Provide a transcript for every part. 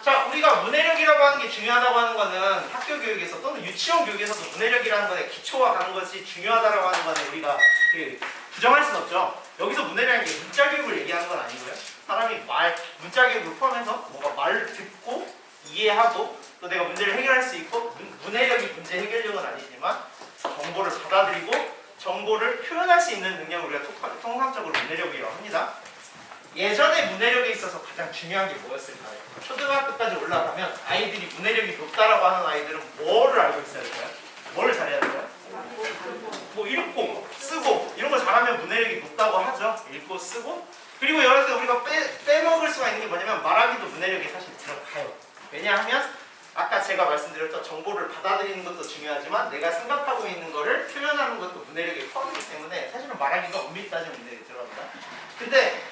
자, 우리가 문해력이라고 하는 게 중요하다고 하는 거는 학교 교육에서 또는 유치원 교육에서도 문해력이라는 것에 기초가 가는 것이 중요하다고 하는 거는 우리가 부정할 수는 없죠. 여기서 문해력이라는 게 문자 교육을 얘기하는 건 아니고요. 사람이 문자 교육을 포함해서 뭔가 말을 듣고 이해하고 또 내가 문제를 해결할 수 있고 문해력이 문제 해결력은 아니지만 정보를 받아들이고 정보를 표현할 수 있는 능력을 우리가 통상적으로 문해력이라고 합니다. 예전에 문해력에 있어서 가장 중요한 게 뭐였을까요? 초등학교까지 올라가면 아이들이 문해력이 높다라고 하는 아이들은 뭐를 알고 있어야 될까요? 뭐를 잘해야 될까요? 뭐 읽고 쓰고 이런 거 잘하면 문해력이 높다고 하죠. 읽고 쓰고 그리고 여러 가지 우리가 빼먹을 수가 있는 게 뭐냐면 말하기도 문해력에 사실 들어가요. 왜냐하면 아까 제가 말씀드렸던 정보를 받아들이는 것도 중요하지만 내가 생각하고 있는 거를 표현하는 것도 문해력에 포함이기 때문에 사실은 말하기가 엄밀히 따지면 문해력이 들어갑니다. 근데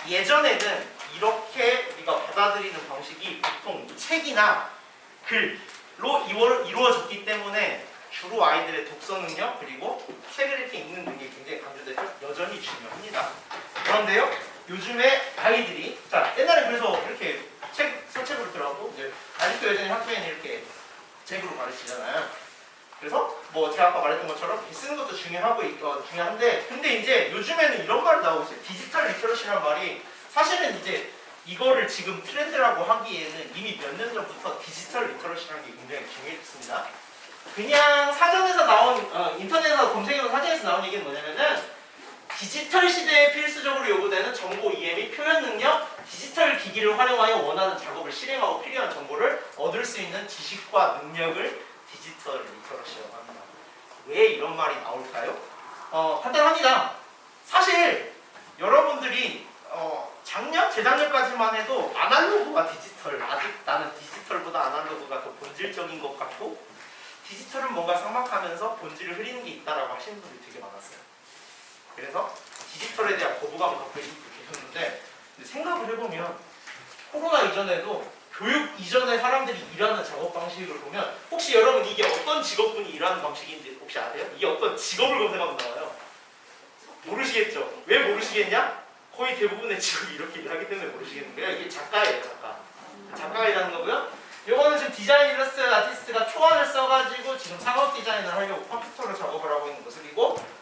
예전에는 이렇게 우리가 받아들이는 방식이 보통 책이나 글로 이루어졌기 때문에 주로 아이들의 독서 능력 그리고 책을 이렇게 읽는 능력이 굉장히 강조돼서 여전히 중요합니다. 그런데요, 요즘에 아이들이 옛날에 그래서 이렇게 서책으로 들어가고 아직도 여전히 학교에는 이렇게 책으로 가르치잖아요. 그래서 뭐 제가 아까 말했던 것처럼 쓰는 것도 중요한데 근데 이제 요즘에는 이런 말이 나오고 있어요. 디지털 리터러시라는 말이 사실은 이제 이거를 지금 트렌드라고 하기에는 이미 몇 년 전부터 디지털 리터러시라는 게 굉장히 중요했습니다. 그냥 사전에서 나온 인터넷에서 검색해서 사전에서 나온 얘기는 뭐냐면은 디지털 시대에 필수적으로 요구되는 정보 이해 및 표현 능력, 디지털 기기를 활용하여 원하는 작업을 실행하고 필요한 정보를 얻을 수 있는 지식과 능력을 디지털 리터러시라고 합니다. 왜 이런 말이 나올까요? 간단합니다. 사실 여러분들이 재작년까지만 해도 아날로그와 디지털, 아직 나는 디지털보다 아날로그가 더 본질적인 것 같고 디지털은 뭔가 삭막하면서 본질을 흐리는 게 있다라고 하시는 분들이 되게 많았어요. 그래서 디지털에 대한 거부감을 갖고 계셨는데 생각을 해보면 코로나 이전에도 교육 이전에 사람들이 일하는 작업 방식을 보면 혹시 여러분 이게 어떤 직업군이 일하는 방식인지 혹시 아세요? 이게 어떤 직업을 검색하면 나와요? 모르시겠죠? 왜 모르시겠냐? 거의 대부분의 직업이 이렇게 일하기 때문에 모르시겠는 거예요. 이게 작가예요, 작가. 작가가 일하는 거고요. 요거는 지금 디자인 일러스트 아티스트가 초안을 써가지고 지금 상업 디자인을 하려고 컴퓨터로 작업을 하고 있는 모습이고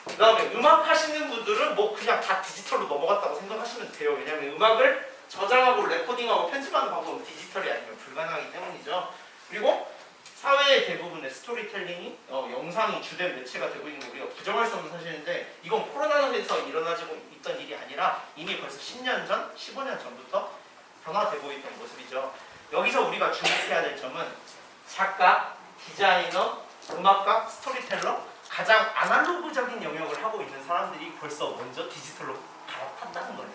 그 다음에 음악 하시는 분들은 뭐 그냥 다 디지털로 넘어갔다고 생각하시면 돼요. 왜냐면 음악을 저장하고 레코딩하고 편집하는 방법은 디지털이 아니면 불가능하기 때문이죠. 그리고 사회의 대부분의 스토리텔링이 영상이 주된 매체가 되고 있는 거 우리가 부정할 수 없는 사실인데 이건 코로나에서 일어나지고 있던 일이 아니라 이미 벌써 10년 전, 15년 전부터 변화되고 있던 모습이죠. 여기서 우리가 주목해야 될 점은 작가, 디자이너, 음악가, 스토리텔러 가장 아날로그적인 영역을 하고 있는 사람들이 벌써 먼저 디지털로 갈아탔다는 거예요.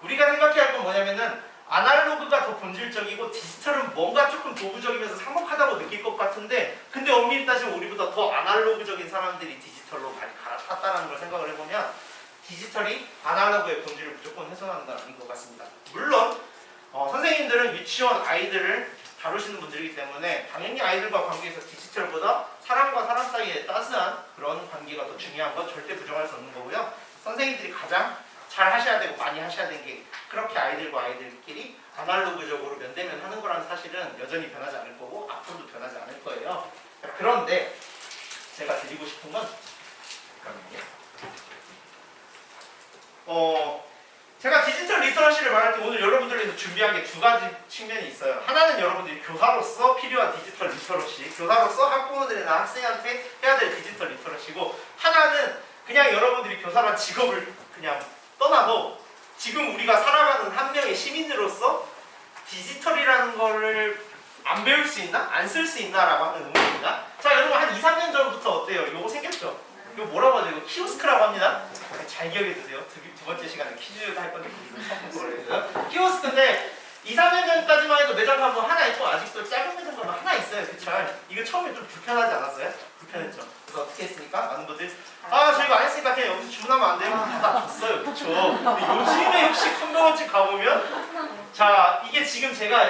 우리가 생각해야 할 건 뭐냐면은 아날로그가 더 본질적이고 디지털은 뭔가 조금 도구적이면서 삭막하다고 느낄 것 같은데 근데 엄밀히 따지면 우리보다 더 아날로그적인 사람들이 디지털로 갈아탔다는 걸 생각을 해보면 디지털이 아날로그의 본질을 무조건 훼손한다는 것 같습니다. 물론 선생님들은 유치원 아이들을 다루시는 분들이기 때문에 당연히 아이들과 관계에서 디지털보다 사람과 사람 사이의 따스한 그런 관계가 더 중요한 건 절대 부정할 수 없는 거고요. 선생님들이 가장 잘 하셔야 되고 많이 하셔야 되는 게 그렇게 아이들과 아이들끼리 아날로그적으로 면대면 하는 거라는 사실은 여전히 변하지 않을 거고 앞으로도 변하지 않을 거예요. 그런데 제가 드리고 싶은 건 제가 디지털 리터러시를 말할 때 오늘 여러분들을 위해서 준비한 게 두 가지 측면이 있어요. 하나는 여러분들이 교사로서 필요한 디지털 리터러시, 교사로서 학부모들이나 학생한테 해야 될 디지털 리터러시고 하나는 그냥 여러분들이 교사란 직업을 그냥 떠나고 지금 우리가 살아가는 한 명의 시민으로서 디지털이라는 거를 안 배울 수 있나? 안 쓸 수 있나? 라고 하는 의문입니다. 자, 여러분 한 2, 3년 전부터 어때요? 이거 생겼죠? 이거 뭐라고 하죠? 이거 키오스크라고 합니다. 잘 기억해 두세요. 두 번째 시간에 퀴즈 할 건데 키오스크인데 2, 3년 전까지만 해도 매장 가면 하나 있고 아직도 작은 매장 가면 하나 있어요. 그쵸? 이거 처음에 좀 불편하지 않았어요? 불편했죠? 그래서 어떻게 했습니까? 많은 분들이 저 이거 안 했으니까 그냥 여기서 주문하면 안 되고 받아줬어요. 그쵸? 근데 요즘에 역시 컴퓨터집 가보면 자, 이게 지금 제가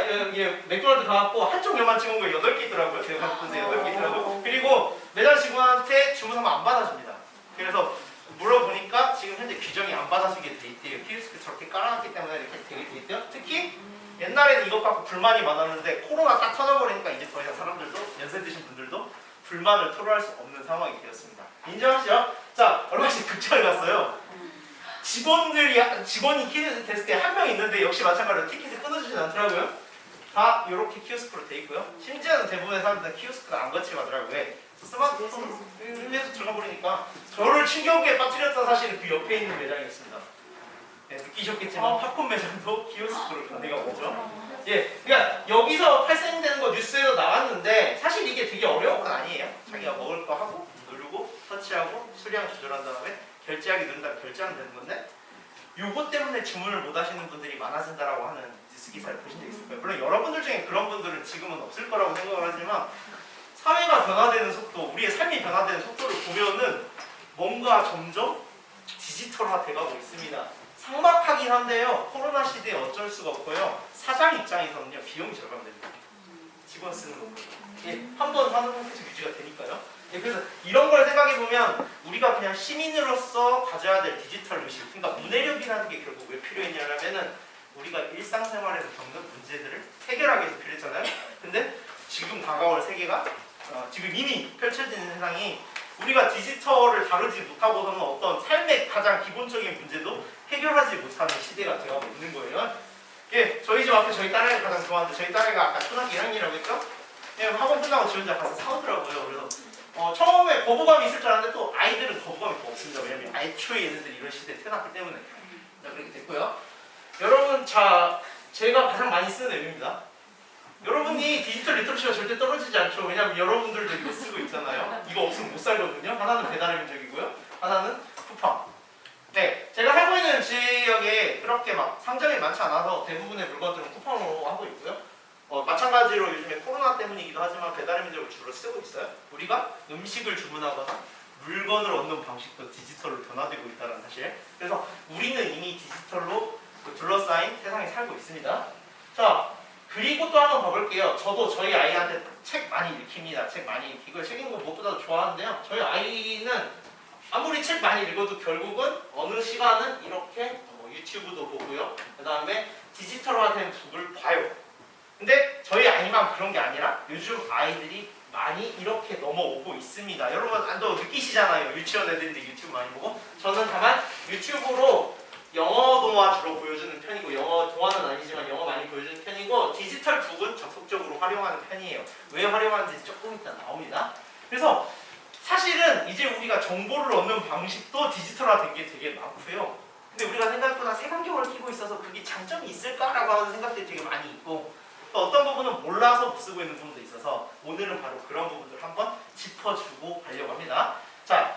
맥도날드 가갖고 한쪽 면만 찍은 거 8개 있더라고요. 제가 봤는데 8개 있더라고요. 그리고 매장 직원한테 주문하면 안 받아줍니다. 그래서 물어보니까 지금 현재 규정이 안 받아주게 돼 있대요. 키오스크 저렇게 깔아놨기 때문에 이렇게 되게 돼 있대요. 특히 옛날 옛날에는 이것 갖고 불만이 많았는데 코로나 딱 터져버리니까 이제 더 이상 사람들도 연세 드신 분들도 불만을 토로할 수 없는 상황이 되었습니다. 인정하시죠? 자, 얼마 전에 극장을 갔어요. 직원이 데스크에 한 명 있는데 역시 마찬가지로 티켓을 끊어주진 않더라고요. 다 이렇게 키오스크로 돼 있고요. 심지어는 대부분의 사람들은 키오스크를 안 거치고 하더라고요. 스마트폰에서 들어가 버리니까 저를 충격에 빠뜨렸던 사실은 그 옆에 있는 매장이었습니다. 네, 느끼셨겠지만 팝콘 매장도 키오스크로 변해가 오죠. 예, 그러니까 여기서 발생되는 거 뉴스에도 나왔는데 사실 이게 되게 어려운 건 아니에요. 자기가 먹을 거 하고 누르고 터치하고 수량 조절한 다음에 결제하기 누른 다음에 결제하면 되는 건데 요것 때문에 주문을 못 하시는 분들이 많아진다라고 하는 뉴스 기사를 보신 적 있을 거예요. 물론 여러분들 중에 그런 분들은 지금은 없을 거라고 생각을 하지만 사회가 변화되는 속도, 우리의 삶이 변화되는 속도를 보면은 뭔가 점점 디지털화 돼가고 있습니다. 삭막하긴 한데요. 코로나 시대에 어쩔 수가 없고요. 사장 입장에서는요. 비용이 절감됩니다. 직원 쓰는 거. 예, 한 번 사는 상태에서 유지가 되니까요. 예, 그래서 이런 걸 생각해보면 우리가 그냥 시민으로서 가져야 될 디지털 의식, 그러니까 문해력이라는 게 결국 왜 필요했냐면은 우리가 일상생활에서 겪는 문제들을 해결하기 위해서 필요했잖아요. 근데 지금 다가올 세계가 지금 이미 펼쳐지는 세상이 우리가 디지털을 다루지 못하고서는 어떤 삶의 가장 기본적인 문제도 해결하지 못하는 시대가 되어가고 있는 거예요. 예, 저희 집 앞에 저희 딸아이가 가장 좋아하는데 저희 딸아이가 아까 초등학교 1학년이라고 했죠? 예, 학원 끝나고 지 혼자 가서 사오더라고요. 그래서 처음에 거부감이 있을 줄 알았는데 또 아이들은 거부감이 더 없습니다. 왜냐면 애초에 얘네들이 이런 시대에 태어났기 때문에. 자, 그렇게 됐고요. 여러분, 자, 제가 가장 많이 쓰는 앱입니다. 여러분이 디지털 리터러시가 절대 떨어지지 않죠. 왜냐면 여러분들도 이거 쓰고 있잖아요. 이거 없으면 못 살거든요. 하나는 배달의 민족이고요. 하나는 쿠팡. 네, 제가 살고 있는 지역에 그렇게 막 상점이 많지 않아서 대부분의 물건들은 쿠팡으로 하고 있고요. 마찬가지로 요즘에 코로나 때문이기도 하지만 배달의 민족을 주로 쓰고 있어요. 우리가 음식을 주문하거나 물건을 얻는 방식도 디지털로 변화되고 있다는 사실. 그래서 우리는 이미 디지털로 둘러싸인 세상에 살고 있습니다. 자, 그리고 또 한번 가볼게요. 저도 저희 아이한테 책 많이 읽힙니다. 책 많이 읽히고 책 읽는 거 무엇보다도 좋아하는데요. 저희 아이는 아무리 책 많이 읽어도 결국은 어느 시간은 이렇게 유튜브도 보고요. 그 다음에 디지털화된 북을 봐요. 근데 저희 아이만 그런 게 아니라 요즘 아이들이 많이 이렇게 넘어오고 있습니다. 여러분 또 느끼시잖아요. 유치원 애들인데 유튜브 많이 보고. 저는 다만 유튜브로 영어 동화 주로 보여주는 편이고 영어 동화는 아니지만 영어 많이 보여주는 편이고 디지털 북은 적극적으로 활용하는 편이에요. 왜 활용하는지 조금 이따 나옵니다. 그래서 사실은 이제 우리가 정보를 얻는 방식도 디지털화된 게 되게 많고요. 근데 우리가 생각보다 색안경을 끼고 있어서 그게 장점이 있을까라고 하는 생각들이 되게 많이 있고 또 어떤 부분은 몰라서 못 쓰고 있는 부분도 있어서 오늘은 바로 그런 부분들을 한번 짚어주고 가려고 합니다. 자,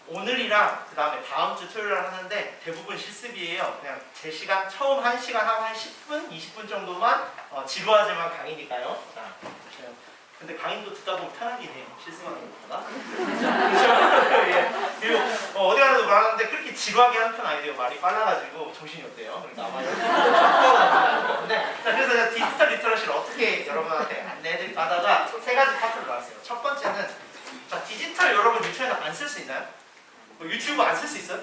오늘이랑 그 다음에 다음 주 토요일 하는데 대부분 실습이에요. 그냥 제 시간 처음 1시간 하고 한 10분, 20분 정도만 지루하지만 강의니까요. 자, 근데 강의도 듣다 보면 편하긴 해요. 실습하는 것보다. 그렇죠? 예. 그리고 어디 가서도 말하는데 그렇게 지루하게 하는 편 아니에요. 말이 빨라가지고 정신이 없대요. 그러니까 아마 그래서 디지털 리터러시를 어떻게 여러분한테 안내해드릴까 하다가 3가지 파트를 나왔어요. 첫 번째는 자, 디지털 여러분 유치원에서 안 쓸 수 있나요? 유튜브 안 쓸 수 있어요?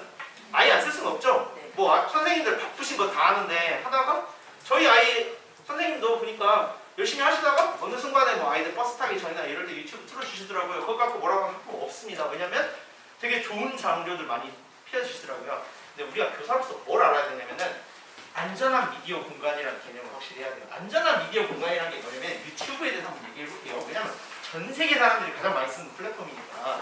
아예 안 쓸 수는 없죠? 선생님들 바쁘신 거 다 하는데 하다가 저희 아이 선생님도 보니까 열심히 하시다가 어느 순간에 아이들 버스 타기 전이나 이럴 때 유튜브 틀어주시더라고요. 그거 갖고 뭐라고 할 거 없습니다. 왜냐면 되게 좋은 장르들 많이 피워주시더라고요. 근데 우리가 교사로서 뭘 알아야 되냐면은 안전한 미디어 공간이라는 개념을 확실히 해야 돼요. 안전한 미디어 공간이라는 게 뭐냐면 유튜브에 대해서 한번 얘기해 볼게요. 왜냐면 전 세계 사람들이 가장 많이 쓰는 플랫폼이니까.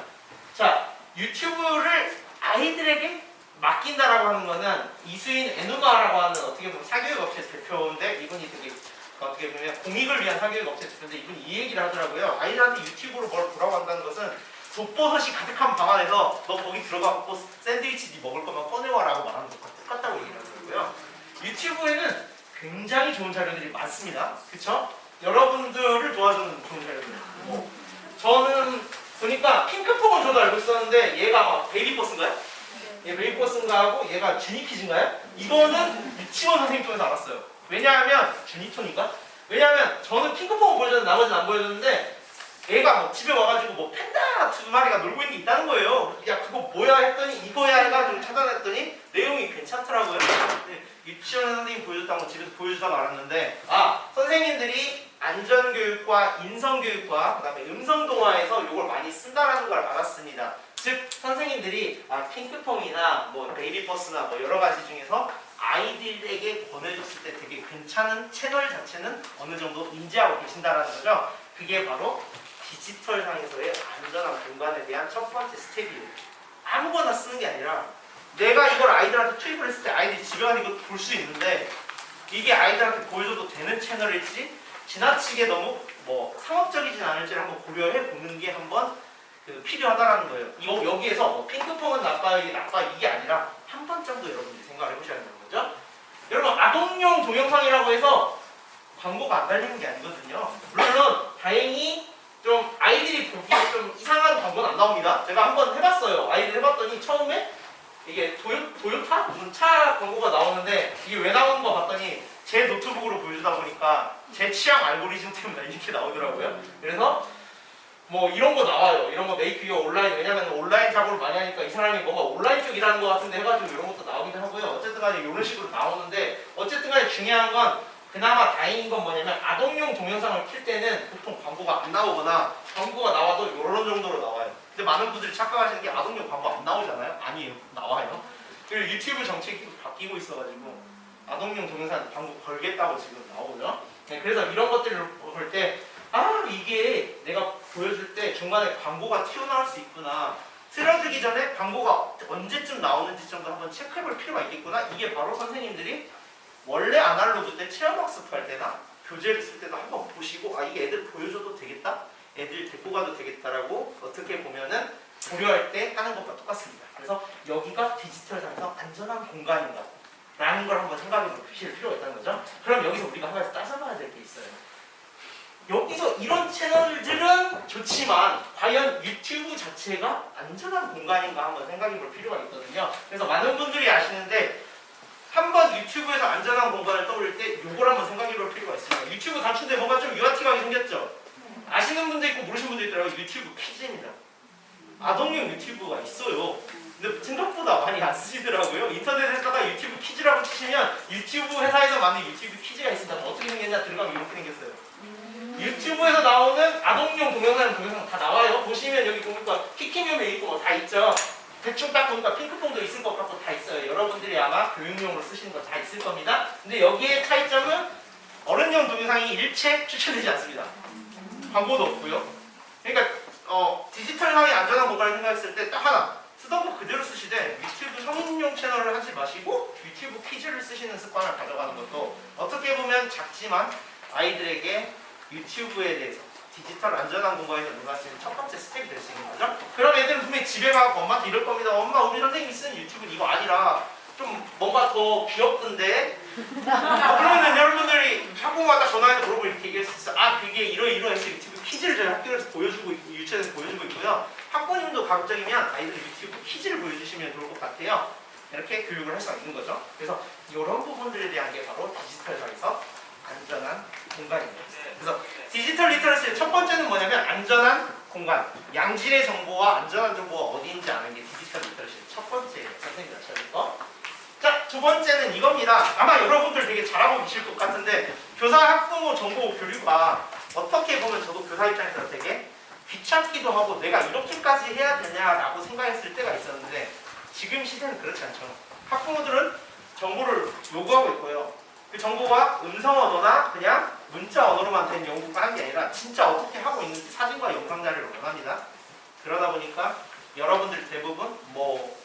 자, 유튜브를 아이들에게 맡긴다라고 하는 거는 이수인 에누마라고 하는 어떻게 보면 사교육 업체 대표인데 이분이 되게 어떻게 보면 공익을 위한 사교육 업체 대표인데 이분이 이 얘기를 하더라고요. 아이들한테 유튜브로 뭘 보라고 한다는 것은 독버섯이 가득한 방 안에서 너 거기 들어가고 샌드위치 네 먹을 거면 꺼내와라고 말하는 것과 똑같다고 얘기를 하더라고요. 유튜브에는 굉장히 좋은 자료들이 많습니다. 그쵸? 여러분들을 도와주는 좋은 자료들. 저는 보니까 핑크퐁은 저도 알고 있었는데 얘가 베이비버스인가요? 얘 베이비버스인가 하고 얘가 주니키즈인가요? 이거는 유치원 선생님 통해서 알았어요. 왜냐하면 주니톤인가? 왜냐하면 저는 핑크퐁을 보여줬는데 나머지는 안 보여줬는데 얘가 집에 와가지고 팬다 2마리가 놀고 있는 게 있다는 거예요. 야 그거 뭐야 했더니 이거야 해가지고 찾아냈더니 내용이 괜찮더라고요. 유치원에 선생님 보여줬다는 건 집에서 보여주다 말았는데 선생님들이 안전교육과 인성교육과 그 다음에 음성동화에서 이걸 많이 쓴다라는 걸 알았습니다. 즉 선생님들이 핑크퐁이나 뭐 베이비버스나 뭐 여러 가지 중에서 아이들에게 보내줬을 때 되게 괜찮은 채널 자체는 어느 정도 인지하고 계신다라는 거죠. 그게 바로 디지털상에서의 안전한 공간에 대한 첫 번째 스텝이에요. 아무거나 쓰는 게 아니라 내가 이걸 아이들한테 투입을 했을 때 아이들이 집에 가서 이거 볼 수 있는데 이게 아이들한테 보여줘도 되는 채널일지 지나치게 너무 뭐 상업적이진 않을지를 한번 고려해 보는 게 한번 필요하다라는 거예요. 이거 여기에서 뭐 핑크퐁은 나빠 이게 나빠 이게 아니라 한 번 정도 여러분들이 생각을 해보셔야 되는 거죠. 여러분 아동용 동영상이라고 해서 광고가 안 달리는 게 아니거든요. 물론 다행히 좀 아이들이 보기에 좀 이상한 광고는 안 나옵니다. 제가 한번 해봤어요. 아이들 해봤더니 처음에 이게 도요타? 무슨 차 광고가 나오는데 이게 왜 나오는 거 봤더니 제 노트북으로 보여주다 보니까 제 취향 알고리즘 때문에 이렇게 나오더라고요. 그래서 뭐 이런 거 나와요. 이런 거 메이크 유어 온라인. 왜냐면 온라인 작업을 많이 하니까 이 사람이 뭔가 온라인 쪽이라는 거 같은데 해가지고 이런 것도 나오기도 하고요. 어쨌든 간에 이런 식으로 나오는데 어쨌든 간에 중요한 건 그나마 다행인 건 뭐냐면 아동용 동영상을 킬 때는 보통 광고가 안 나오거나 광고가 나와도 이런 정도로 나와요. 근데 많은 분들이 착각하시는 게 아동용 광고 안 나오잖아요. 아니에요. 나와요. 그리고 유튜브 정책이 바뀌고 있어가지고 아동용 동영상 광고 걸겠다고 지금 나오죠. 네, 그래서 이런 것들을 볼 때 이게 내가 보여줄 때 중간에 광고가 튀어나올 수 있구나. 틀어주기 전에 광고가 언제쯤 나오는지 정도 한번 체크해볼 필요가 있겠구나. 이게 바로 선생님들이 원래 아날로그 때 체험학습할 때나 교재를 쓸 때도 한번 보시고 이게 애들 보여줘도 되겠다? 애들 데리고 가도 되겠다라고 어떻게 보면은 고려할 때 하는 것과 똑같습니다. 그래서 여기가 디지털상에서 안전한 공간인가 라는 걸 한번 생각해 보실 필요가 있다는 거죠. 그럼 여기서 우리가 한 가지 따져봐야 될 게 있어요. 여기서 이런 채널들은 좋지만 과연 유튜브 자체가 안전한 공간인가 한번 생각해 볼 필요가 있거든요. 그래서 많은 분들이 아시는데 한번 유튜브에서 안전한 공간을 떠올릴 때 이걸 한번 생각해 볼 필요가 있습니다. 유튜브 단추인데 뭔가 좀 유아틱하게 생겼죠? 아시는 분도 있고 모르시는 분도 있더라고요. 유튜브 퀴즈입니다. 아동용 유튜브가 있어요. 근데 생각보다 많이 안 쓰시더라고요. 인터넷에다가 유튜브 퀴즈라고 치시면 유튜브 회사에서 만든 유튜브 퀴즈가 있습니다. 어떻게 생겼냐 들어가면 이렇게 생겼어요. 유튜브에서 나오는 아동용 동영상 다 나와요. 보시면 여기 보니까 키키묘메 있고 뭐 다 있죠. 대충 딱 보니까 핑크퐁도 있을 것 같고 다 있어요. 여러분들이 아마 교육용으로 쓰시는 거 다 있을 겁니다. 근데 여기에 차이점은 어른용 동영상이 일체 추천되지 않습니다. 광고도 없고요. 그러니까 디지털상의 안전한 공간을 생각했을 때 딱 하나 쓰던 거 그대로 쓰시되 유튜브 성인용 채널을 하지 마시고 유튜브 퀴즈를 쓰시는 습관을 가져가는 것도 어떻게 보면 작지만 아이들에게 유튜브에 대해서 디지털 안전한 공간에서 누가 쓰는 첫 번째 스텝이 될 수 있는 거죠. 그럼 애들은 분명히 집에 가고 엄마한테 이럴 겁니다. 엄마 우리 선생님이 쓰는 유튜브는 이거 아니라 좀 뭔가 더 귀엽던데 그러면 여러분들이 학부모가 전화해서 물어보고 이렇게 얘기할 수 있어. 그게 이러해서 유튜브 퀴즈를 저희 학교에서 보여주고 있고 유치원에서 보여주고 있고요. 학부모님도 가급적이면 아이들 유튜브 퀴즈를 보여주시면 좋을 것 같아요. 이렇게 교육을 할 수가 있는 거죠. 그래서 이런 부분들에 대한 게 바로 디지털상에서 안전한 공간입니다. 그래서 디지털 리터러시의 첫 번째는 뭐냐면 안전한 공간, 양질의 정보와 안전한 정보가 어디인지 아는 게 디지털 리터러시의 첫 번째예요. 선생님이 아셔야 거. 자, 두 번째는 이겁니다. 아마 여러분들 되게 잘하고 계실 것 같은데 교사 학부모 정보 교류가 어떻게 보면 저도 교사 입장에서 되게 귀찮기도 하고 내가 이렇게까지 해야 되냐라고 생각했을 때가 있었는데 지금 시대는 그렇지 않죠. 학부모들은 정보를 요구하고 있고요. 그 정보가 음성 언어나 그냥 문자 언어로만 된 연구가 한 게 아니라 진짜 어떻게 하고 있는지 사진과 영상 자료를 원합니다. 그러다 보니까 여러분들 대부분 뭐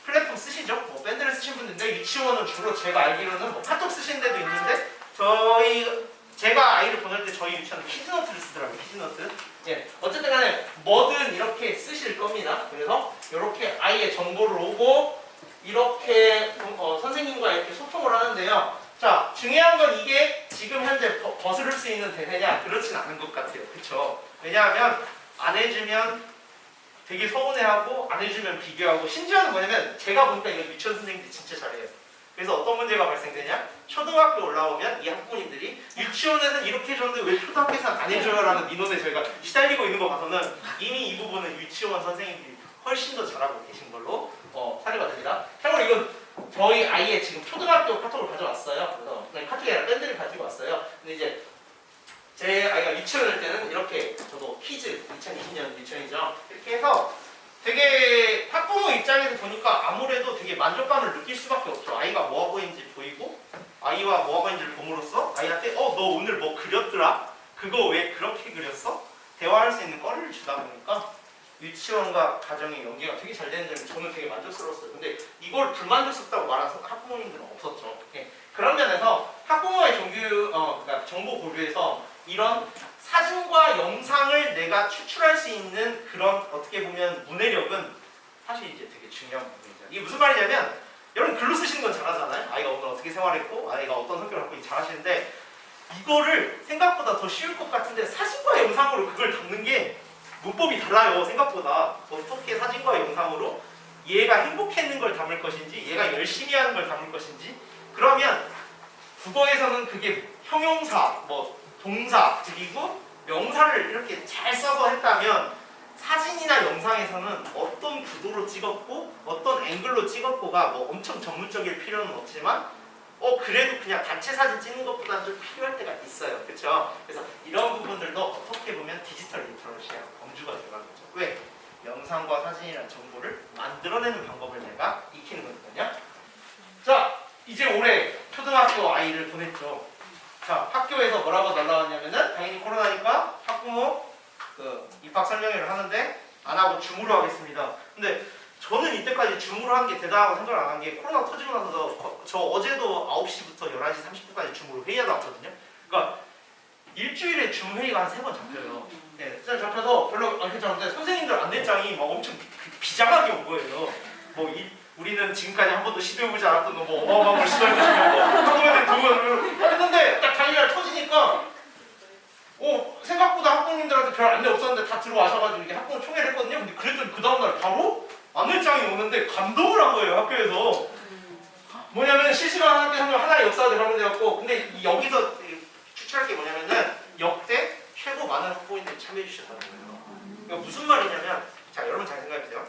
플랫폼 쓰시죠? 뭐 밴드를 쓰신 분인데 유치원은 주로 제가 알기로는 뭐 카톡 쓰시는 데도 있는데 제가 아이를 보낼 때 저희 유치원은 키즈노트를 쓰더라고요. 키즈노트. 예, 어쨌든 간에 뭐든 이렇게 쓰실 겁니다. 그래서 이렇게 아이의 정보를 오고 이렇게 선생님과 이렇게 소통을 하는데요. 자, 중요한 건 이게 지금 현재 거스를 수 있는 대세냐? 그렇진 않은 것 같아요. 그쵸? 왜냐하면 안 해주면 되게 서운해하고 안 해주면 비교하고 심지어는 뭐냐면 제가 보니까 이거 유치원 선생님들이 진짜 잘해요. 그래서 어떤 문제가 발생되냐? 초등학교 올라오면 이 학부모님들이 유치원에서는 이렇게 해줬는데 왜 초등학교에서는 안 해줘요? 라는 민원에 저희가 시달리고 있는 거 봐서는 이미 이 부분은 유치원 선생님들이 훨씬 더 잘하고 계신 걸로 사례가 됩니다. 참고로 이건 저희 아이의 지금 초등학교 카톡을 가져왔어요. 그래서 그냥 카톡에 아니라 밴드를 가지고 왔어요. 근데 이제 제 아이가 유치원일 때는 이렇게 저도 퀴즈 2020년 유치원이죠. 이렇게 해서 되게 학부모 입장에서 보니까 아무래도 되게 만족감을 느낄 수밖에 없죠. 아이가 뭐 하고 있는지 보이고 아이와 뭐 하고 있는지를 봄으로써 아이한테 너 오늘 뭐 그렸더라? 그거 왜 그렇게 그렸어? 대화할 수 있는 거리를 주다 보니까 유치원과 가정의 연계가 되게 잘 되는 점이 저는 되게 만족스러웠어요. 근데 이걸 불만족스럽다고 말하는 학부모님들은 없었죠. 그런 면에서 학부모의 그러니까 정보 공유에서 이런 사진과 영상을 내가 추출할 수 있는 그런 어떻게 보면 문해력은 사실 이제 되게 중요한 부분이죠. 이게 무슨 말이냐면 여러분 글로 쓰시는 건 잘하잖아요. 아이가 오늘 어떻게 생활했고 아이가 어떤 성격을 갖고 있는지 잘하시는데 이거를 생각보다 더 쉬울 것 같은데 사진과 영상으로 그걸 담는 게 문법이 달라요. 생각보다 어떻게 사진과 영상으로 얘가 행복했는 걸 담을 것인지 얘가 열심히 하는 걸 담을 것인지 그러면 국어에서는 그게 형용사, 동사 그리고 명사를 이렇게 잘 써서 했다면 사진이나 영상에서는 어떤 구도로 찍었고 어떤 앵글로 찍었고가 엄청 전문적일 필요는 없지만 그래도 그냥 단체 사진 찍는 것보다는 좀 필요할 때가 있어요. 그렇죠? 그래서 이런 부분들도 어떻게 보면 디지털 리터러시의 범주가 들어가는 거죠. 왜? 영상과 사진이라는 정보를 만들어내는 방법을 내가 익히는 거거든요. 자, 이제 올해 초등학교 아이를 보냈죠. 자, 학교에서 뭐라고 날라왔냐면은 당연히 코로나니까 학부모 입학 설명회를 하는데 안 하고 줌으로 하겠습니다. 근데 저는 이때까지 줌으로 한 게 대단하다고 생각을 안 한 게 코로나 터지고 나서 저 어제도 9시부터 11시 30분까지 줌으로 회의하다 왔거든요. 그러니까 일주일에 줌 회의가 한 3번 잡혀요. 네, 잡혀서 별로 안 괜찮은데 선생님들 안내장이 막 엄청 비장하게 온 거예요. 우리는 지금까지 한 번도 시도해보지 않았던 거 어마어마한 걸 시도할 것이고 한꺼번에 두번 했는데 딱 당일날 터지니까 생각보다 학부모님들한테 별 안내 없었는데 다 들어와셔가지고 이게 학부모 총회를 했거든요. 근데 그랬더니 그 다음날 바로 안내장이 오는데 감동을 한 거예요. 학교에서 뭐냐면 실시간 학교 설명 하나의 역사가 되어갖고 근데 여기서 추출할 게 뭐냐면은 역대 최고 많은 학부모님들이 참여해 주셨다는 거예요. 그러니까 무슨 말이냐면 자 여러분 잘 생각해보세요.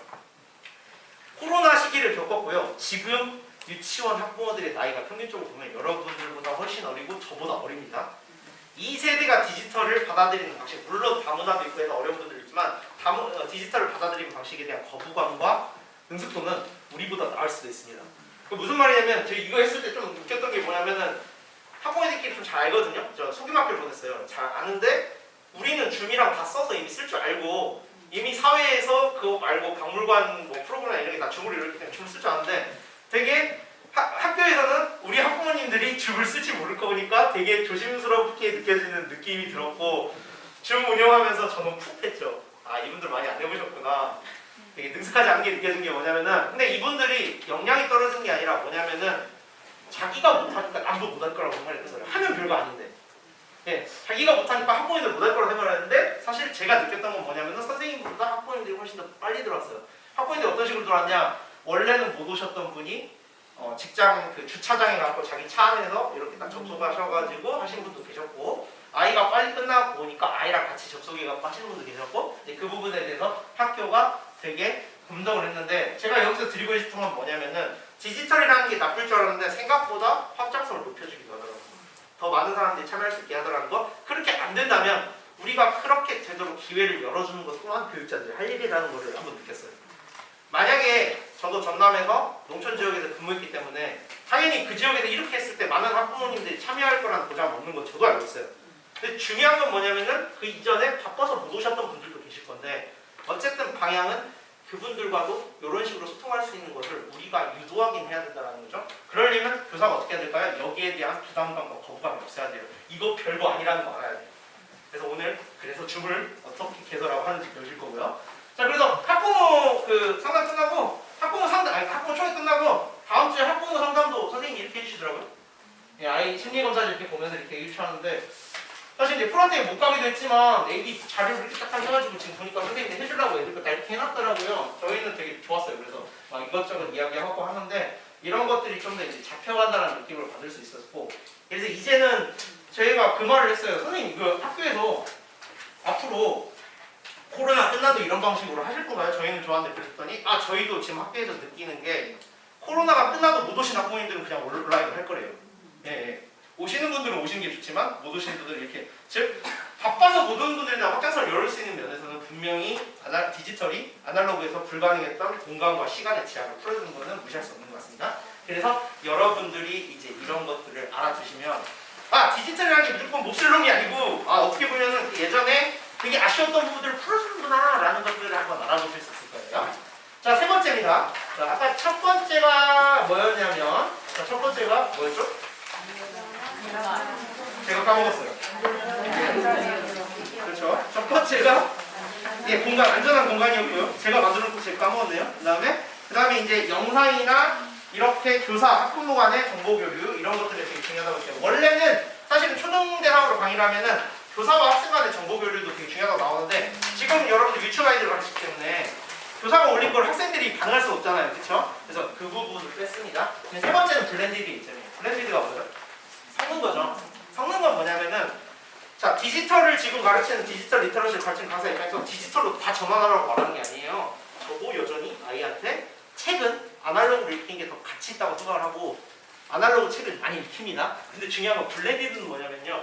코로나 시기를 겪었고요. 지금 유치원 학부모들의 나이가 평균적으로 보면 여러분들보다 훨씬 어리고 저보다 어립니다. 이 세대가 디지털을 받아들이는 방식, 물론 다문화도 있고 해서 어려운 분들도 있지만 디지털을 받아들이는 방식에 대한 거부감과 능숙도는 우리보다 나을 수도 있습니다. 무슨 말이냐면 제가 이거 했을 때 좀 웃겼던 게 뭐냐면은 학부모들끼리 좀 잘 알거든요. 저 소규모학교를 보냈어요. 잘 아는데 우리는 줌이랑 다 써서 이미 쓸 줄 알고 이미 사회에서 그거 말고 박물관 프로그램 이런 게 다 줌으로 이렇게 때문에 줌을 쓸 줄 아는데 되게 학교에서는 우리 학부모님들이 줌을 쓸지 모를 거니까 되게 조심스럽게 느껴지는 느낌이 들었고 줌 운영하면서 저는 푹 했죠. 이분들 많이 안 해보셨구나. 되게 능숙하지 않게 느껴진 게 뭐냐면은 근데 이분들이 역량이 떨어진 게 아니라 뭐냐면은 자기가 못하니까 남도 못할 거라고 생각했던 거예요. 하면 별거 아닌데 자기가 못하니까 학부모님들 못할 거라고 생각을 했는데 사실 제가 느꼈던 건 뭐냐면은 선생님보다 학부모님들이 훨씬 더 빨리 들어왔어요. 학부모님들이 어떤 식으로 들어왔냐 원래는 못 오셨던 분이 직장 주차장에 가서 자기 차 안에서 이렇게 딱 접속하셔가지고 하신 분도 계셨고 아이가 빨리 끝나고 보니까 아이랑 같이 접속해갖고 하시는 분도 계셨고 그 부분에 대해서 학교가 되게 검토를 했는데 제가 여기서 드리고 싶은 건 뭐냐면은 디지털이라는 게 나쁠 줄 알았는데 생각보다 확장성을 높여주기도 하더라고요. 더 많은 사람들이 참여할 수 있게 하더라는 거. 그렇게 안 된다면 우리가 그렇게 제대로 기회를 열어주는 것 또한 교육자들이 할 일이라는 걸 한번 느꼈어요. 만약에 저도 전남에서 농촌 지역에서 근무했기 때문에 당연히 그 지역에서 이렇게 했을 때 많은 학부모님들이 참여할 거라는 보장은 없는 건 저도 알고 있어요. 근데 중요한 건 뭐냐면은 그 이전에 바빠서 못 오셨던 분들도 계실 건데 어쨌든 방향은 그분들과도 이런 식으로 소통할 수 있는 것을 우리가 유도하긴 해야 된다는 거죠. 그러려면 교사가 어떻게 해야 될까요? 여기에 대한 부담감과 거부감이 없어야 돼요. 이거 별거 아니라는 거 알아야 돼요. 그래서 오늘 줌을 어떻게 개설하고 하는지 보여줄 거고요. 자, 그래서 학부모 상담 끝나고 학부모 총회 끝나고 다음 주에 학부모 상담도 선생님이 이렇게 해주시더라고요. 아이 심리 검사를 이렇게 보면서 이렇게 일치하는데 사실 이제 프론트에 못 가기도 했지만 AD 자료를 이렇게 딱 해가지고 지금 보니까 선생님이 해주려고 애들 거 다 이렇게 해놨더라고요. 저희는 되게 좋았어요. 그래서 막 이것저것 이야기하고 하는데 이런 것들이 좀 더 이제 잡혀간다는 느낌을 받을 수 있었고 그래서 이제는 저희가 그 말을 했어요. 선생님 학교에서 앞으로 코로나 끝나도 이런 방식으로 하실 건가요? 저희는 좋아하는데 그랬더니 저희도 지금 학교에서 느끼는 게 코로나가 끝나도 못 오신 학부모님들은 그냥 온라인으로 할 거래요. 예, 예. 오시는 분들은 오시는 게 좋지만 못 오시는 분들은 이렇게 즉 바빠서 못 오는 분들이나 확장성을 열을 수 있는 면에서는 분명히 디지털이 아날로그에서 불가능했던 공간과 시간의 제약을 풀어주는 것은 무시할 수 없는 것 같습니다. 그래서 여러분들이 이제 이런 것들을 알아두시면 디지털이라는 게 무조건 몹쓸 놈이 아니고 어떻게 보면은 예전에 되게 아쉬웠던 부분들을 풀어주는구나 라는 것들을 한번 알아보실 수 있을 거예요. 자, 세 번째입니다. 자, 아까 첫 번째가 뭐였냐면 첫 번째가 뭐였죠? 제가 까먹었어요. 그렇죠. 첫 번째가 공간, 안전한 공간이었고요. 제가 만들어놓고 제가 까먹었네요. 그 다음에 이제 영상이나 이렇게 교사, 학부모 간의 정보 교류 이런 것들이 되게 중요하다고 해요. 원래는 사실은 초등대학으로 강의를 하면은 교사와 학생 간의 정보 교류도 되게 중요하다고 나오는데 지금 여러분들 유치원 아이들을 가르치기 때문에 교사가 올린 걸 학생들이 반응할 수 없잖아요. 그렇죠? 그래서 그 부분을 뺐습니다. 세 번째는 블렌디드 있잖아요. 블렌디드가 뭐죠? 섞는 거죠. 섞는 건 뭐냐면은 자, 디지털을 지금 가르치는 디지털 리터러시를 가르치는 강사 입장에서 디지털로 다 전환하라고 말하는 게 아니에요. 저도 여전히 아이한테 책은 아날로그를 읽히는 게 더 가치 있다고 생각을 하고 아날로그 책을 많이 읽힙니다. 근데 중요한 건 블렌디드는 뭐냐면요.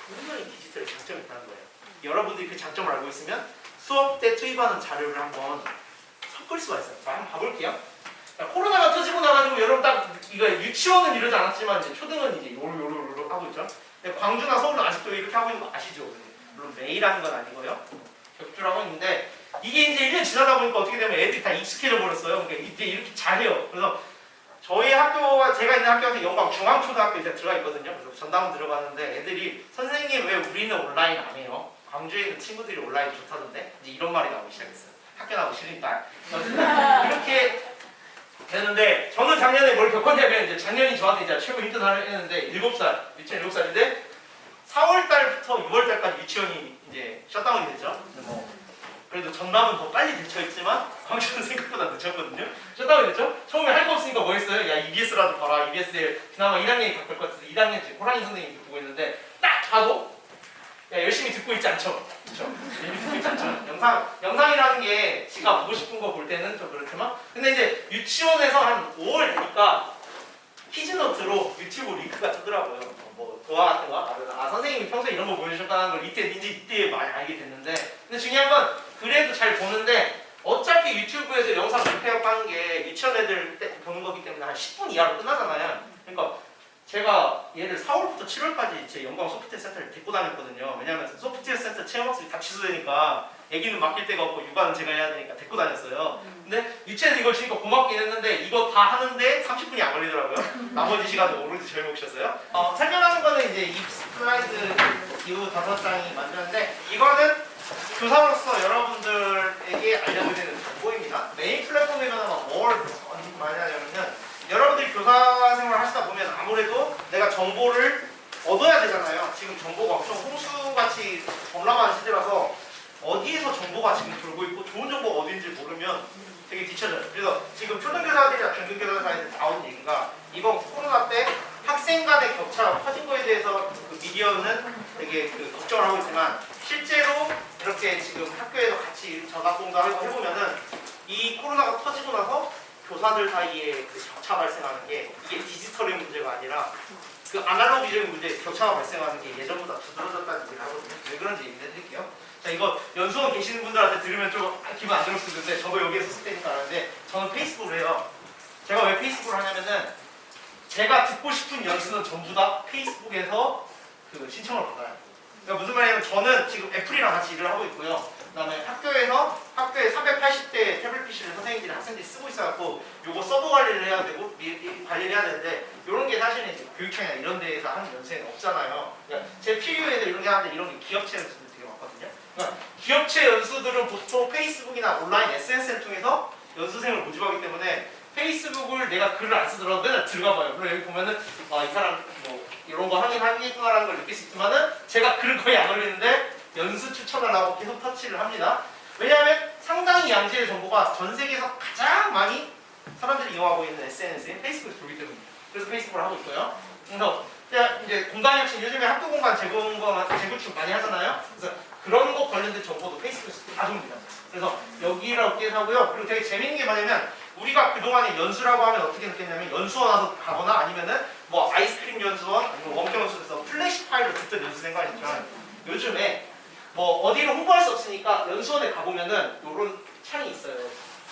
분명히 디지털에 장점이 있다는 거예요. 여러분들이 그 장점을 알고 있으면 수업 때 투입하는 자료를 한번 섞을 수가 있어요. 자, 한번 봐볼게요. 코로나가 터지고 나가지고 여러분 딱 이거 유치원은 이러지 않았지만 이제 초등은 이제 요로 하고 있죠. 광주나 서울은 아직도 이렇게 하고 있는 거 아시죠? 물론 매일 하는 건 아니고요. 격주를 하고 있는데 이게 이제 1년 지나다 보니까 어떻게 되면 애들이 다 익숙해져 버렸어요. 그러니까 이제 이렇게 잘해요. 그래서 저희 학교가 제가 있는 학교에서 영광 중앙초등학교 이제 들어가 있거든요. 그래서 전담 들어가는데 애들이 선생님 왜 우리는 온라인 안 해요? 광주에 있는 친구들이 온라인 좋다던데 이제 이런 말이 나오기 시작했어요. 학교 나오기 싫으니까. 이렇게 되는데 저는 작년에 뭘 겪었냐면 이제 작년이 저한테 이제 최고 힘든 한 해였는데 7살, 유치원 7살인데 4월달부터 6월달까지 유치원이 이제 셧다운이 됐죠. 그래도 전남은 더 빨리 들쳐있지만 광주는 생각보다 늦었거든요. 셧다운이 됐죠. 처음에 할 거 없으니까 뭐 했어요? 야 EBS라도 봐라. EBS에 그나마 1학년이 바꿀 것 같아서 1학년 지금 호랑이 선생님이 보고 있는데 딱 봐도 야 열심히 듣고 있지 않죠? 그렇죠? 열심히 듣고 있지 않죠? 영상이라는 게 지가 보고 싶은 거 볼 때는 좀 그렇지만 근데 이제 유치원에서 한 5월 되니까 키즈노트로 유튜브 링크가 뜨더라고요. 뭐 도화 같은 거 선생님이 평소에 이런 거 보여주셨다는 걸 이때 많이 알게 됐는데 근데 중요한 건 그래도 잘 보는데 어차피 유튜브에서 영상 리페어 하는 게 유치원 애들 때 보는 거기 때문에 한 10분 이하로 끝나잖아요. 그러니까 제가 얘를 4월부터 7월까지 제 영광 소프트웨어 센터를 데리고 다녔거든요. 왜냐하면 소프트웨어 센터 체험학습이 다 취소되니까 애기는 맡길 데가 없고 육아는 제가 해야 되니까 데리고 다녔어요. 근데 유치원에서 이걸 주니까 고맙긴 했는데 이거 다 하는데 30분이 안 걸리더라고요. 나머지 시간은 오로지 저희 몫이었어요. 설명하는 거는 이제 이 슬라이드 이후 5장이 만드는데 이거는 교사로서 여러분들에게 알려드리는 정보입니다. 메인 플랫폼에 가면 뭘 많이 하냐면요. 여러분들이 교사 생활을 하시다 보면 아무래도 내가 정보를 얻어야 되잖아요. 지금 정보가 엄청 홍수같이 범람하는 시대라서 어디에서 정보가 지금 돌고 있고 좋은 정보가 어딘지 모르면 되게 뒤쳐져요. 그래서 지금 초등교사들이나 중등교사들한테 나온 얘기가 이번 코로나 때 학생 간의 격차가 커진 거에 대해서 그 미디어는 되게 걱정을 하고 있지만 실제로 이렇게 지금 학교에서 같이 전학공부하고 해보면은 이 코로나가 터지고 나서 교사들 사이에 그 격차 발생하는 게 이게 디지털의 문제가 아니라 그 아날로그적인 문제에 격차가 발생하는 게 예전보다 두드러졌다는 얘기를 하거든요. 왜 그런지 얘기해 드릴게요. 자, 이거 연수원 계시는 분들한테 들으면 좀 기분 안 좋을 수도 있는데 저도 여기에 썼을 때니까 아는데 저는 페이스북을 해요. 제가 왜 페이스북을 하냐면은 제가 듣고 싶은 연수는 전부 다 페이스북에서 그 신청을 받아요. 그러니까 무슨 말이냐면 저는 지금 애플이랑 같이 일을 하고 있고요. 그다음에 학교에 380대 태블릿 PC를 선생님들이 학생들이 쓰고 있어갖고 요거 서버 관리를 해야 되고 관리를 해야 되는데 이런 게 사실은 이제 교육청이나 이런 데에서 하는 연수에는 없잖아요. 그러니까 제 필요에서 이런 게 하는데 이런 게 기업체 연수들 되게 많거든요. 그러니까 기업체 연수들은 보통 페이스북이나 온라인 SNS를 통해서 연수생을 모집하기 때문에 페이스북을 내가 글을 안 쓰더라도 맨날 들어가 봐요. 그럼 여기 보면은 이 사람 뭐 이런 거 하긴 하겠구나라는 걸 느낄 수 있지만은 제가 글을 거의 안 올리는데 연수 추천하려고 계속 터치를 합니다. 왜냐하면 상당히 양질의 정보가 전 세계에서 가장 많이 사람들이 이용하고 있는 SNS인 페이스북에서 돌기 때문입니다. 그래서 페이스북을 하고 있고요. 그래서 이제 공간 혁신 요즘에 학교 공간 재구축 많이 하잖아요. 그래서 그런 거 관련된 정보도 페이스북에서 다 줍니다. 그래서 여기라고 하고요. 그리고 되게 재밌는 게 뭐냐면 우리가 그동안에 연수라고 하면 어떻게 느꼈냐면 연수원 와서 가거나 아니면은 뭐 아이스크림 연수원 아니면 원격 연수원에서 플래시 파일로 듣던 연수생활 있죠. 요즘에 뭐 어디로 홍보할 수 없으니까 연수원에 가보면은 요런 창이 있어요.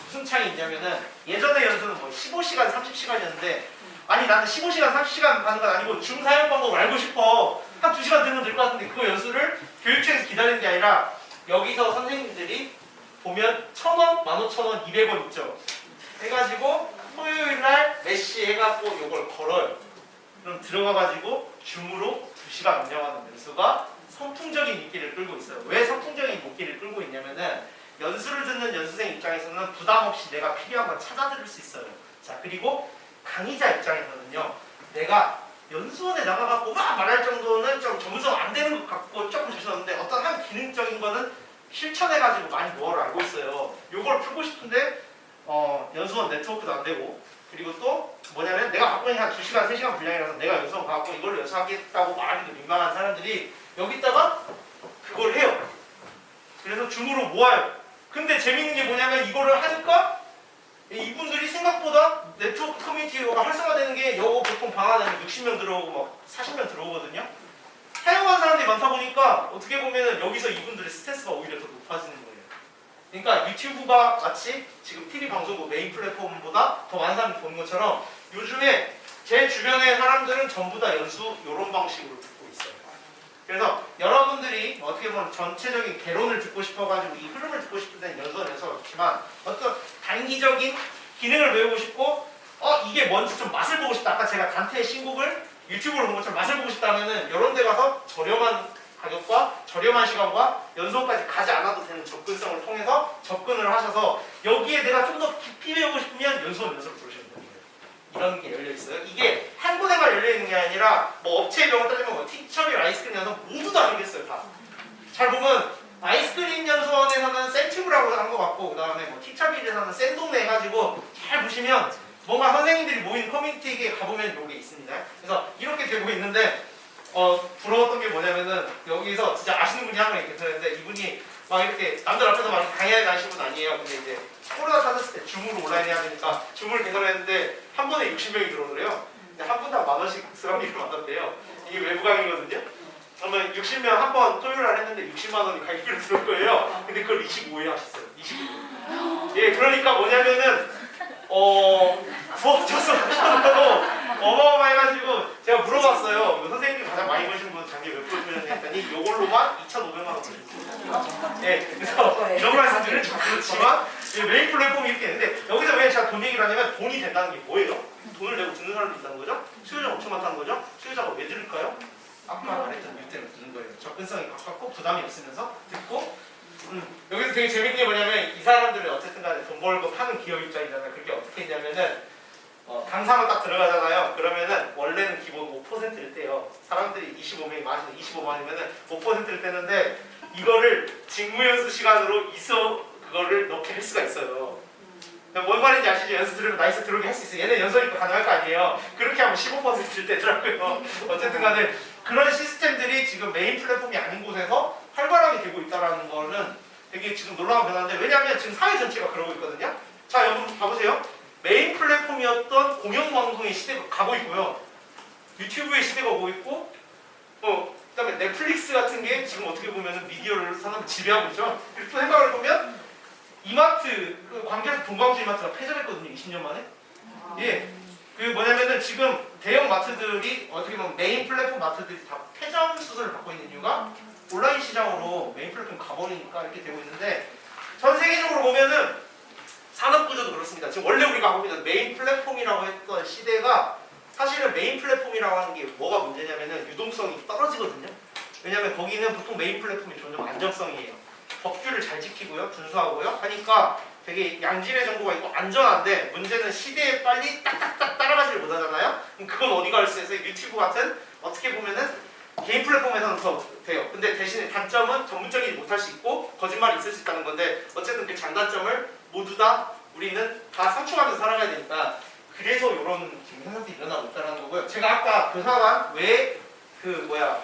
무슨 창이 있냐면은 예전에 연수는 뭐 15시간, 30시간이었는데 아니 나는 15시간, 30시간 하는 건 아니고 줌 사용 방법 알고 싶어. 한 2시간 들으면 될 것 같은데 그거 연수를 교육청에서 기다리는 게 아니라 여기서 선생님들이 보면 1,000원, 15,000원, 200원 있죠. 해가지고 토요일날 몇 시 해갖고 요걸 걸어요. 그럼 들어가가지고 줌으로 2시간 운영하는 연수가 선풍적인 인기를 끌고 있어요. 왜 선풍적인 인기를 끌고 있냐면은 연수를 듣는 연수생 입장에서는 부담 없이 내가 필요한 걸 찾아 들을 수 있어요. 자, 그리고 강의자 입장에서는요, 내가 연수원에 나가갖고 막 말할 정도는 좀 전문성 안 되는 것 같고 조금 주셨는데 어떤 한 기능적인 거는 실천해가지고 많이 뭐를 알고 있어요. 요걸 풀고 싶은데 연수원 네트워크도 안 되고 그리고 또 뭐냐면 내가 갖고 있는 한 2시간, 3시간 분량이라서 내가 연수원 가갖고 이걸 연수하겠다고 말하기도 민망한 사람들이 여기다가 그걸 해요. 그래서 줌으로 모아요. 근데 재밌는 게 뭐냐면 이거를 하니까 이분들이 생각보다 네트워크 커뮤니티가 활성화되는 게 요거 보통 방 안에 60명 들어오고 막 40명 들어오거든요. 사용한 사람들이 많다 보니까 어떻게 보면 여기서 이분들의 스트레스가 오히려 더 높아지는 거예요. 그러니까 유튜브가 마치 지금 TV 방송국 메인 플랫폼보다 더 많은 사람이 보는 것처럼 요즘에 제 주변의 사람들은 전부 다 연수 이런 방식으로 듣고 있어요. 그래서 여러분들이 어떻게 보면 전체적인 개론을 듣고 싶어가지고 이 흐름을 듣고 싶을 때는 연수원에서 좋지만 어떤 단기적인 기능을 배우고 싶고 이게 뭔지 좀 맛을 보고 싶다. 아까 제가 단테의 신곡을 유튜브로 본 것처럼 맛을 보고 싶다면은 이런 데 가서 저렴한 가격과 저렴한 시간과 연수원까지 가지 않아도 되는 접근성을 통해서 접근을 하셔서 여기에 내가 좀 더 깊이 배우고 싶으면 연수원 연수를 들으시면 됩니다. 이런 게 열려 있어요. 이게 한 군데만 열려 있는 게 아니라 뭐 업체별로 따지면 뭐 티처빌 아이스크림 연수원 모두 다 열렸어요. 다. 잘 보면 아이스크림 연수원에서는 센티브라고 한 것 같고 그 다음에 뭐 티처빌에서는 센동네 해가지고 잘 보시면 뭔가 선생님들이 모인 커뮤니티에 가보면 이게 있습니다. 그래서 이렇게 되고 있는데 부러웠던 게 뭐냐면은 여기서 진짜 아시는 분이 한 분 계셨는데 이분이 막 이렇게 남들 앞에서 막 강의하는 분 아니에요. 근데 이제 코로나 터졌을 때 줌으로 온라인 해야 되니까 줌을 개설했는데 한 번에 60명이 들어오더래요. 근데 한 분당 10,000원씩 수강비를 받았대요. 이게 외부 강의거든요. 그러면 60명 한 번 토요일 날 했는데 60만 원이 가격으로 들어올 거예요. 근데 그걸 25회 하셨어요. 25회. 예, 그러니까 뭐냐면은 부업져서 하셔도 어마어마해가지고 제가 물어봤어요. 선생님이 가장 많이 버시는 분 작년 몇 프로 했더니 요걸로만 2,500만 원 버셨어요. 예, 그래서 이런 말씀드리면 좀 그렇지만 메인 플랫폼이 이렇게 있는데 여기서 왜 제가 돈 얘기를 하냐면 돈이 된다는 게 뭐예요? 돈을 내고 듣는 사람도 있다는 거죠? 수요자가 엄청 많다는 거죠? 수요자가 왜 들을까요? 아까 말했던 이유 때문에 듣는 거예요. 접근성이 가깝고 부담이 없으면서 듣고 여기서 되게 재밌는 게 뭐냐면 이 사람들은 어쨌든 간에 돈 벌고 파는 기업 입장이잖아요. 그게 어떻게 했냐면은 강사로 딱 들어가잖아요. 그러면은 원래는 기본 5%를 떼요. 사람들이 25명이 많으면 25만이면은 5%를 떼는데 이거를 직무연수 시간으로 그거를 넣게 할 수가 있어요. 뭔 말인지 아시죠? 연수 들으면 나이스 들어오게 할 수 있어요. 얘네 연수니까 가능할 거 아니에요. 그렇게 하면 15%를 떼더라고요. 어쨌든 간에 그런 시스템들이 지금 메인 플랫폼이 아닌 곳에서 활발하게 되고 있다는 거는 되게 지금 놀라운 변화인데 왜냐하면 지금 사회 전체가 그러고 있거든요. 자, 여러분 봐보세요. 메인 플랫폼이었던 공영방송의 시대가 가고 있고요. 유튜브의 시대가 오고 있고 그다음에 넷플릭스 같은 게 지금 어떻게 보면 미디어를 사람을 지배하고 있죠. 그리고 또 생각을 보면 이마트, 광주에서 동광주 이마트가 폐점했거든요. 20년 만에. 예. 그 뭐냐면은 지금 대형 마트들이 어떻게 보면 메인 플랫폼 마트들이 다 폐점 수순을 받고 있는 이유가 온라인 시장으로 메인 플랫폼 가버리니까 이렇게 되고 있는데 전 세계적으로 보면은 산업 구조도 그렇습니다. 지금 원래 우리가 하고 있는 메인 플랫폼이라고 했던 시대가 사실은 메인 플랫폼이라고 하는 게 뭐가 문제냐면은 유동성이 떨어지거든요. 왜냐면 거기는 보통 메인 플랫폼이 점점 안정성이에요. 법규를 잘 지키고요, 준수하고요 하니까 되게 양질의 정보가 있고 안전한데 문제는 시대에 빨리 딱딱딱 따라가지를 못하잖아요. 그럼 그건 어디가 할 수 있어요? 유튜브 같은 어떻게 보면은 개인 플랫폼에서는 더 돼요. 근데 대신에 단점은 전문적이지 못할 수 있고 거짓말이 있을 수 있다는 건데 어쨌든 그 장단점을 모두 다 우리는 다 상충하면서 살아가야 되니까 그래서 이런 지금 현상들이 일어나고 있다는 거고요. 제가 아까 교사가 왜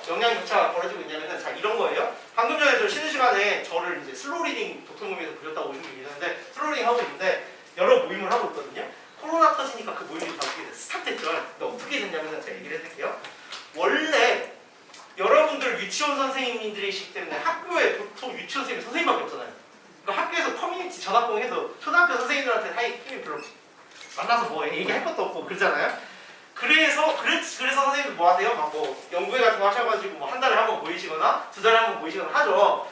영양 격차가 벌어지고 있냐면은 자 이런 거예요. 방금 전에 저 쉬는 시간에 저를 이제 슬로우 리딩 독서 모임에서 보셨다고 오신 분이 계셨는데 슬로우 리딩 하고 있는데 여러 모임을 하고 있거든요. 코로나 터지니까 그 모임이 다 어떻게 스타트했죠. 근데 어떻게 됐냐면 제가 얘기를 해드릴게요. 원래 여러분들 유치원 선생님들이시기 때문에 학교에 보통 유치원 선생님이 선생님밖에 없잖아요. 그러니까 학교에서 커뮤니티 전학공해도 초등학교 선생님들한테 힘이 별로 만나서 뭐 얘기할 것도 없고 그러잖아요. 그래서 선생님들 뭐 하세요? 막 뭐 연구회 같은 거 하셔가지고 뭐 한 달에 한 번 모이시거나 두 달에 한 번 모이시거나 하죠.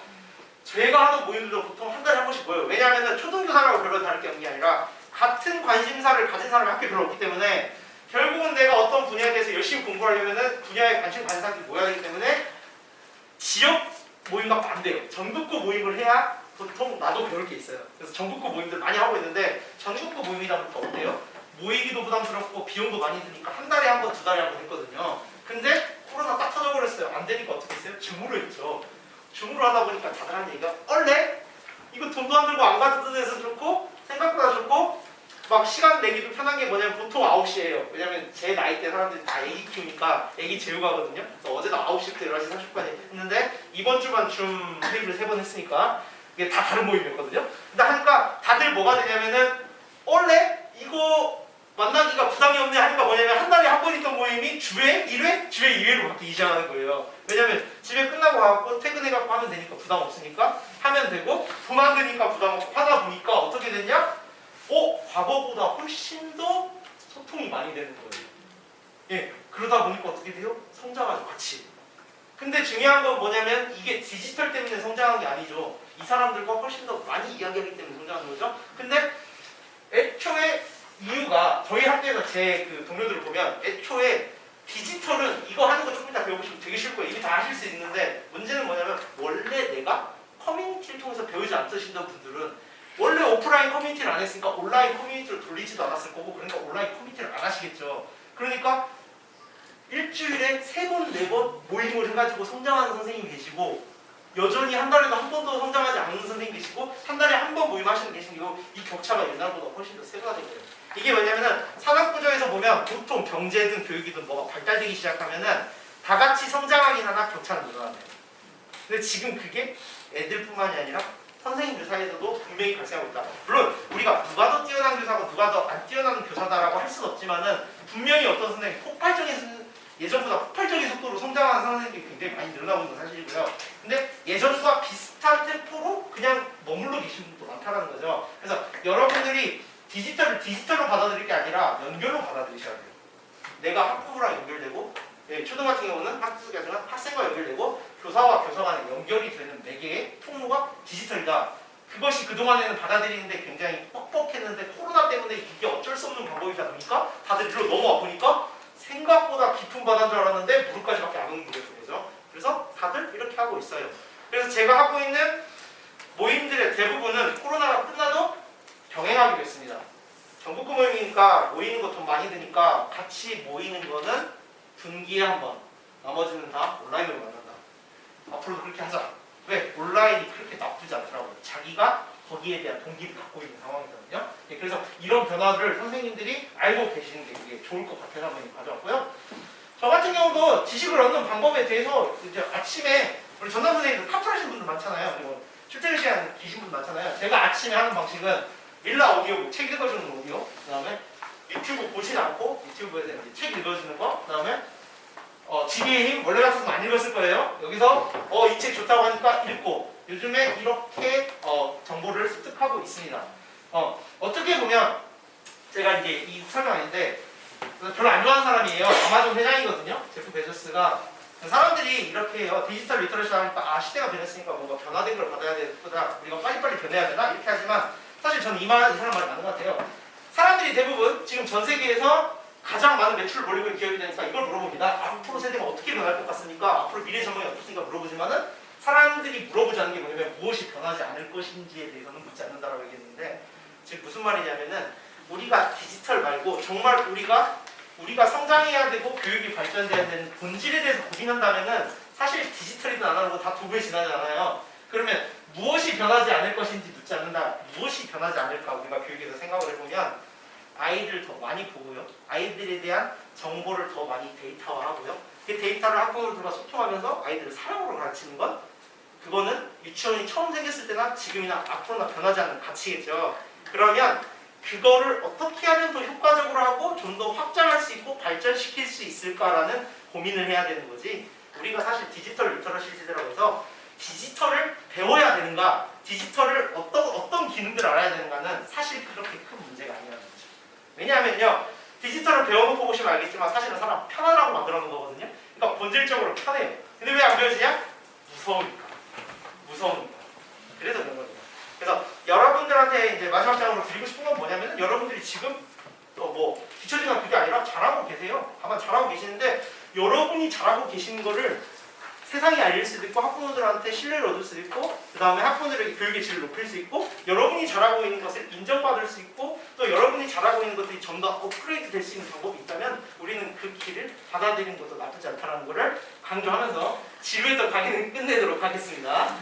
제가 하는 모임들도 보통 한 달에 한 번씩 모여요. 왜냐하면 초등교사라고 별로 다를 게 없는 게 아니라 같은 관심사를 가진 사람이 학교에 별로 없기 때문에 결국은 내가 어떤 분야에 대해서 열심히 공부하려면은 분야에 관심 가진 사람들이 모여야 되기 때문에 지역 모임과 반대예요. 전국구 모임을 해야 보통 나도 배울 게 있어요. 그래서 전국구 모임들 많이 하고 있는데 전국구 모임이다 보니까 어때요? 모이기도 부담스럽고 비용도 많이 드니까 한 달에 한 번, 두 달에 한 번 했거든요. 근데 코로나 딱 터져버렸어요. 안 되니까 어떻게 했어요? 줌으로 했죠. 줌으로 하다 보니까 다들 하는 얘기가 원래 이거 돈도 안 들고 안 가도 데서 좋고 생각보다 좋고 막 시간 내기도 편한 게 뭐냐면 보통 9시예요. 왜냐면 제 나이 때 사람들이 다 애기 키우니까 애기 재우가거든요. 그래서 어제도 9시부터 11시 30분까지 했는데 이번 주만 줌 회의를 3번 했으니까 이게 다 다른 모임이었거든요. 근데 하니까 다들 뭐가 되냐면은 원래 이거 만나기가 부담이 없네 하니까 뭐냐면 한 달에 한 번 있던 모임이 주에 1회, 주에 2회로 바뀌기 시작하는 거예요. 왜냐면 집에 끝나고 와갖고 퇴근해갖고 하면 되니까 부담 없으니까 하면 되고 돈 안 드니까 부담 없고 하다 보니까 어떻게 됐냐? 과거보다 훨씬 더 소통이 많이 되는 거예요. 예, 그러다 보니까 어떻게 돼요? 성장하죠, 같이. 근데 중요한 건 뭐냐면 이게 디지털 때문에 성장한 게 아니죠. 이 사람들과 훨씬 더 많이 이야기하기 때문에 성장하는 거죠. 근데 애초에 이유가 저희 학교에서 제 그 동료들을 보면 애초에 디지털은 이거 하는 거 조금 이따 배워보시면 되게 쉬울 거예요. 이미 다 하실 수 있는데 문제는 뭐냐면 원래 내가 커뮤니티를 통해서 배우지 않으신던 분들은 원래 오프라인 커뮤니티를 안 했으니까 온라인 커뮤니티를 돌리지도 않았을 거고 그러니까 온라인 커뮤니티를 안 하시겠죠. 그러니까 일주일에 3번, 4번 모임을 해가지고 성장하는 선생님이 계시고 여전히 한 달에도 한 번도 성장하지 않는 선생님이 계시고 한 달에 한 번 모임하시는 계시고 이 격차가 옛날보다 훨씬 더 세가 되거든요. 이게 뭐냐면은 산업구조에서 보면 보통 경제든 교육이든 뭐가 발달되기 시작하면은 다 같이 성장하긴 하나 격차는 늘어나요. 근데 지금 그게 애들뿐만이 아니라 선생님들 사이에서도 분명히 발생하고 있다. 물론 우리가 누가 더 뛰어난 교사고 누가 더 안 뛰어난 교사다라고 할 수는 없지만은 분명히 어떤 선생님 예전보다 폭발적인 속도로 성장하는 선생님들이 굉장히 많이 늘어나고 있는 건 사실이고요. 근데 예전과 비슷한 템포로 그냥 머물러 계신 분도 많다는 거죠. 그래서 여러분들이 디지털을 디지털로 받아들일 게 아니라 연결로 받아들이셔야 돼요. 내가 학부모랑 연결되고 초등 같은 경우는 학생과 연결되고 교사와 교사 간에 연결이 되는 매개의 통로가 디지털이다. 그것이 그동안에는 받아들이는데 굉장히 뻑뻑했는데 코로나 때문에 이게 어쩔 수 없는 방법이다 보니까 다들 일로 넘어와 보니까 생각보다 깊은 바다인 줄 알았는데 무릎까지밖에 안 오는 거죠. 그래서 다들 이렇게 하고 있어요. 그래서 제가 하고 있는 모임들의 대부분은 코로나가 끝나도 병행하기로 했습니다. 전국구 모임이니까 모이는 거 돈 많이 드니까 같이 모이는 거는 분기에 한 번, 나머지는 다 온라인으로 만난다. 앞으로도 그렇게 하자. 왜? 온라인이 그렇게 나쁘지 않더라고요. 자기가 거기에 대한 동기를 갖고 있는 상황이거든요. 그래서 이런 변화를 선생님들이 알고 계시는 게 이게 좋을 것 같아서 한번 가져왔고요. 저 같은 경우도 지식을 얻는 방법에 대해서 이제 아침에 우리 전담 선생님들 카풀하시는 분들 많잖아요. 그리고 출퇴근 시간 기신 분들 많잖아요. 제가 아침에 하는 방식은 일라 오디오, 책 읽어주는 오디오, 그 다음에 유튜브 보지 않고 유튜브에서 이제 책 읽어주는 거, 그 다음에 지혜의 힘 원래 같아서 안 읽었을 거예요. 여기서 이 책 좋다고 하니까 읽고 요즘에 이렇게 정보를 습득하고 있습니다. 어떻게 보면 제가 이제 이 설명 아닌데 별로 안 좋아하는 사람이에요. 아마존 회장이거든요. 제프 베조스가 사람들이 이렇게 해요. 디지털 리터러시 하니까 시대가 변했으니까 뭔가 변화된 걸 받아야 되구나. 우리가 빨리빨리 변해야 되나? 이렇게 하지만 사실 저는 이 사람 말이 맞는 것 같아요. 사람들이 대부분 지금 전 세계에서 가장 많은 매출을 벌리고 있는 기업이 되니까 이걸 물어봅니다. 앞으로 세대가 어떻게 변할 것 같습니까? 앞으로 미래 전망이 어떻습니까? 물어보지만은 사람들이 물어보지 않는 게 뭐냐면 무엇이 변하지 않을 것인지에 대해서는 묻지 않는다라고 얘기했는데 지금 무슨 말이냐면은 우리가 디지털 말고 정말 우리가 성장해야 되고 교육이 발전돼야 되는 본질에 대해서 고민한다면은 사실 디지털이든 안 하고 다 도구에 지나잖아요. 그러면 무엇이 변하지 않을 것인지 묻지 않는다. 무엇이 변하지 않을까 우리가 교육에서 생각을 해보면 아이들 더 많이 보고요. 아이들에 대한 정보를 더 많이 데이터화하고요. 그 데이터를 학부모들과 소통하면서 아이들을 사랑으로 가르치는 건 그거는 유치원이 처음 생겼을 때나 지금이나 앞으로나 변하지 않는 가치겠죠. 그러면 그거를 어떻게 하면 더 효과적으로 하고 좀 더 확장할 수 있고 발전시킬 수 있을까라는 고민을 해야 되는 거지. 우리가 사실 디지털 리터러시 시대라고 해서 디지털을 배워야 되는가, 디지털을 어떤 기능들을 알아야 되는가는 사실 그렇게 큰 문제가 아니라는 거죠. 왜냐하면요, 디지털을 배워놓고 보시면 알겠지만 사실은 사람 편안하고 만들어 놓은 거거든요. 그러니까 본질적으로 편해요. 근데 왜 안 배워지냐? 무서우니까. 그래서 그런 거예요. 그래서 여러분들한테 이제 마지막 장으로 드리고 싶은 건 뭐냐면, 여러분들이 지금 뭐 뒤처지나 그게 아니라 잘하고 계세요. 다만 잘하고 계시는데, 여러분이 잘하고 계시는 거를 세상에 알릴 수도 있고, 학부모들한테 신뢰를 얻을 수도 있고, 그 다음에 학부모들에게 교육의 질을 높일 수 있고, 여러분이 잘하고 있는 것을 인정받을 수 있고, 또 여러분이 잘하고 있는 것들이 좀 더 업그레이드 될 수 있는 방법이 있다면 우리는 그 길을 받아들이는 것도 나쁘지 않다는 것을 강조하면서 지루했던 강의는 끝내도록 하겠습니다.